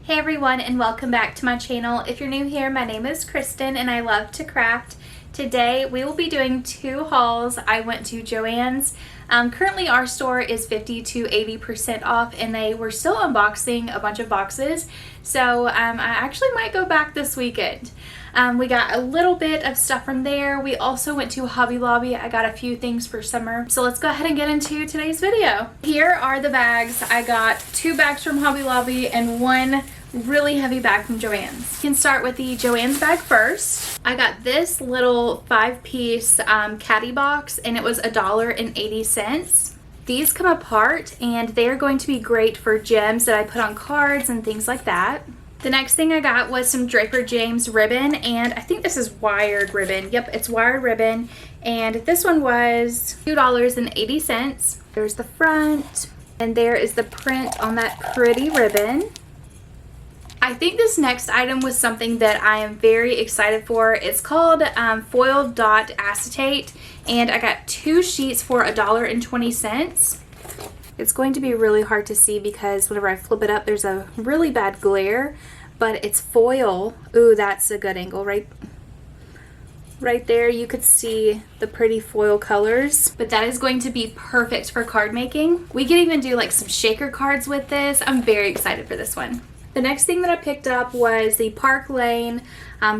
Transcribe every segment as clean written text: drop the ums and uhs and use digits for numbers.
Hey everyone, and welcome back to my channel. If you're new here, my name is Kristin and I love to craft. Today we will be doing two hauls. I went to Joann's. Currently our store is 50 to 80% off and they were still unboxing a bunch of boxes. So I actually might go back this weekend. We got a little bit of stuff from there. We also went to Hobby Lobby. I got a few things for summer. So let's go ahead and get into today's video. Here are the bags. I got 2 bags from Hobby Lobby and 1 really heavy bag from Joann's. You can start with the Joann's bag first. I got this little 5-piece caddy box and it was $1.80. These come apart and they're going to be great for gems that I put on cards and things like that. The next thing I got was some Draper James ribbon, and I think this is wired ribbon. Yep, it's wired ribbon, and this one was $2.80. There's the front, and there is the print on that pretty ribbon. I think this next item was something that I am very excited for. It's called foil dot acetate, and I got 2 sheets for $1.20. It's going to be really hard to see because whenever I flip it up, there's a really bad glare, but it's foil. Ooh, that's a good angle, right there. You could see the pretty foil colors, but that is going to be perfect for card making. We could even do like some shaker cards with this. I'm very excited for this one. The next thing that I picked up was the Park Lane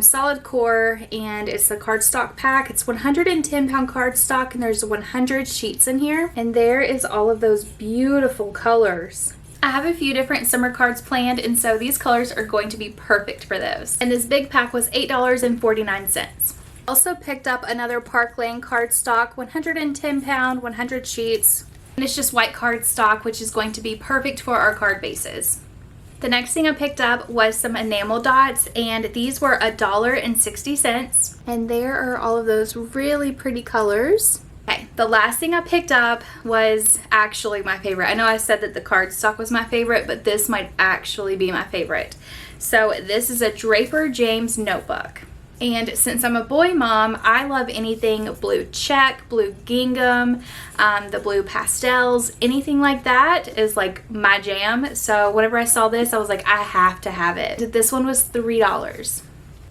solid core, and it's the cardstock pack. It's 110 pound cardstock and there's 100 sheets in here, and there is all of those beautiful colors. I have a few different summer cards planned, and so these colors are going to be perfect for those. And this big pack was $8.49. Also picked up another Park Lane cardstock, 110 pound, 100 sheets, and it's just white cardstock, which is going to be perfect for our card bases. The next thing I picked up was some enamel dots, and these were $1.60, and there are all of those really pretty colors. Okay, the last thing I picked up was actually my favorite. I know I said that the cardstock was my favorite, but this might actually be my favorite. So this is a Draper James notebook. And since I'm a boy mom, I love anything blue check, blue gingham, the blue pastels, anything like that is like my jam. So whenever I saw this, I was like, I have to have it. This one was $3.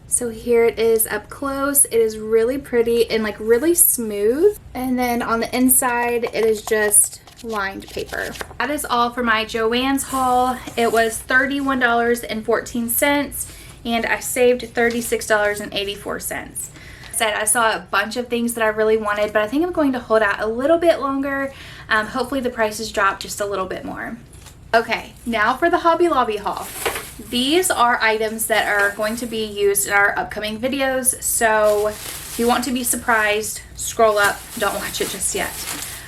So here it is up close. It is really pretty and like really smooth. And then on the inside, it is just lined paper. That is all for my Joann's haul. It was $31.14. and I saved $36.84. I saw a bunch of things that I really wanted, but I think I'm going to hold out a little bit longer. Hopefully the prices drop just a little bit more. Okay, now for the Hobby Lobby haul. These are items that are going to be used in our upcoming videos, so if you want to be surprised, scroll up, don't watch it just yet.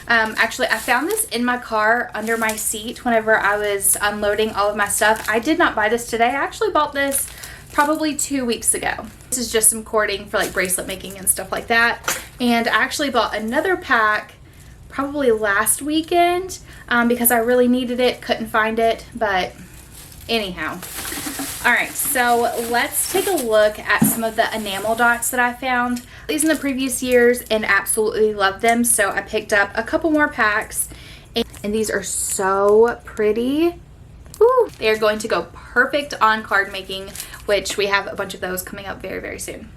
Actually, I found this in my car under my seat whenever I was unloading all of my stuff. I did not buy this today. I actually bought this probably 2 weeks ago. This is just some cording for like bracelet making and stuff like that. And I actually bought another pack probably last weekend because I really needed it, couldn't find it, but anyhow. All right, so let's take a look at some of the enamel dots that I found. These in the previous years and absolutely loved them, so I picked up a couple more packs, and these are so pretty. Ooh, they are going to go perfect on card making, which we have a bunch of those coming up very, very soon.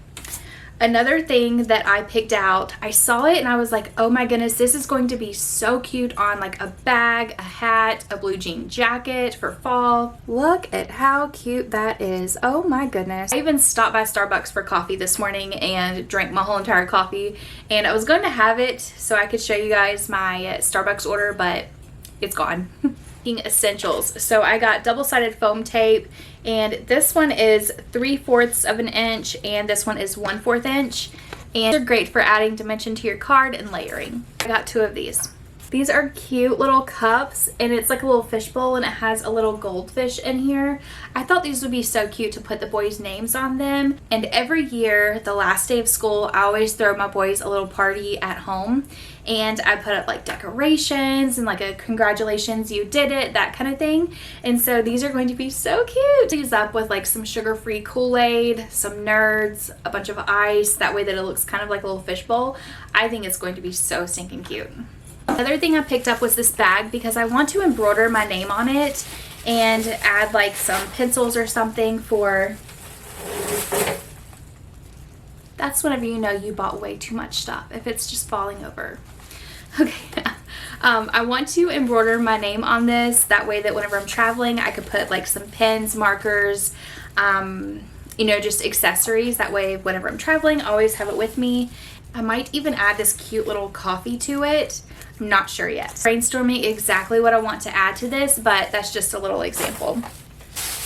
Another thing that I picked out, I saw it and I was like, oh my goodness, this is going to be so cute on like a bag, a hat, a blue jean jacket for fall. Look at how cute that is. Oh my goodness. I even stopped by Starbucks for coffee this morning and drank my whole entire coffee, and I was going to have it so I could show you guys my Starbucks order, but it's gone. Essentials. So I got double-sided foam tape, and this one is 3/4 of an inch and this one is 1/4 inch, and they're great for adding dimension to your card and layering. I got 2 of these. These are cute little cups, and it's like a little fishbowl, and it has a little goldfish in here. I thought these would be so cute to put the boys' names on them. And every year, the last day of school, I always throw my boys a little party at home, and I put up like decorations and like a congratulations, you did it, that kind of thing. And so these are going to be so cute. These up with like some sugar-free Kool-Aid, some Nerds, a bunch of ice, that way that it looks kind of like a little fishbowl. I think it's going to be so stinking cute. Another thing I picked up was this bag because I want to embroider my name on it, and add like some pencils or something for, that's whenever you know you bought way too much stuff, if it's just falling over. Okay. I want to embroider my name on this, that way that whenever I'm traveling I could put like some pens, markers, you know, just accessories. That way whenever I'm traveling I always have it with me. I might even add this cute little coffee to it. I'm not sure yet. Brainstorming exactly what I want to add to this, but that's just a little example.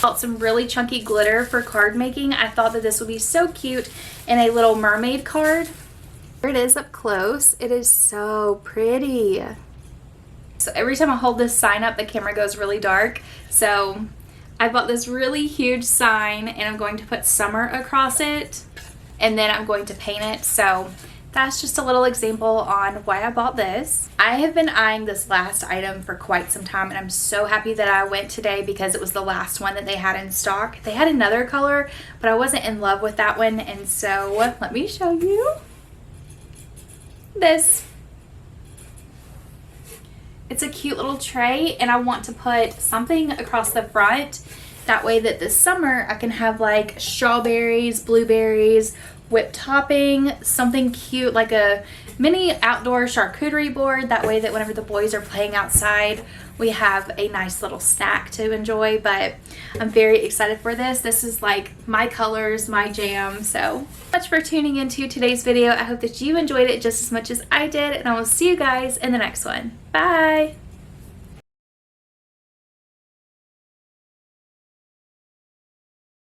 Bought some really chunky glitter for card making. I thought that this would be so cute in a little mermaid card. Here it is up close. It is so pretty. So every time I hold this sign up, the camera goes really dark. So I bought this really huge sign and I'm going to put summer across it, and then I'm going to paint it. So that's just a little example on why I bought this. I have been eyeing this last item for quite some time, and I'm so happy that I went today because it was the last one that they had in stock. They had another color, but I wasn't in love with that one, and so let me show you this. It's a cute little tray, and I want to put something across the front. That way that this summer I can have like strawberries, blueberries, whipped topping, something cute like a mini outdoor charcuterie board. That way that whenever the boys are playing outside, we have a nice little snack to enjoy. But I'm very excited for this. This is like my colors, my jam. So much for tuning into today's video. I hope that you enjoyed it just as much as I did, and I will see you guys in the next one. Bye.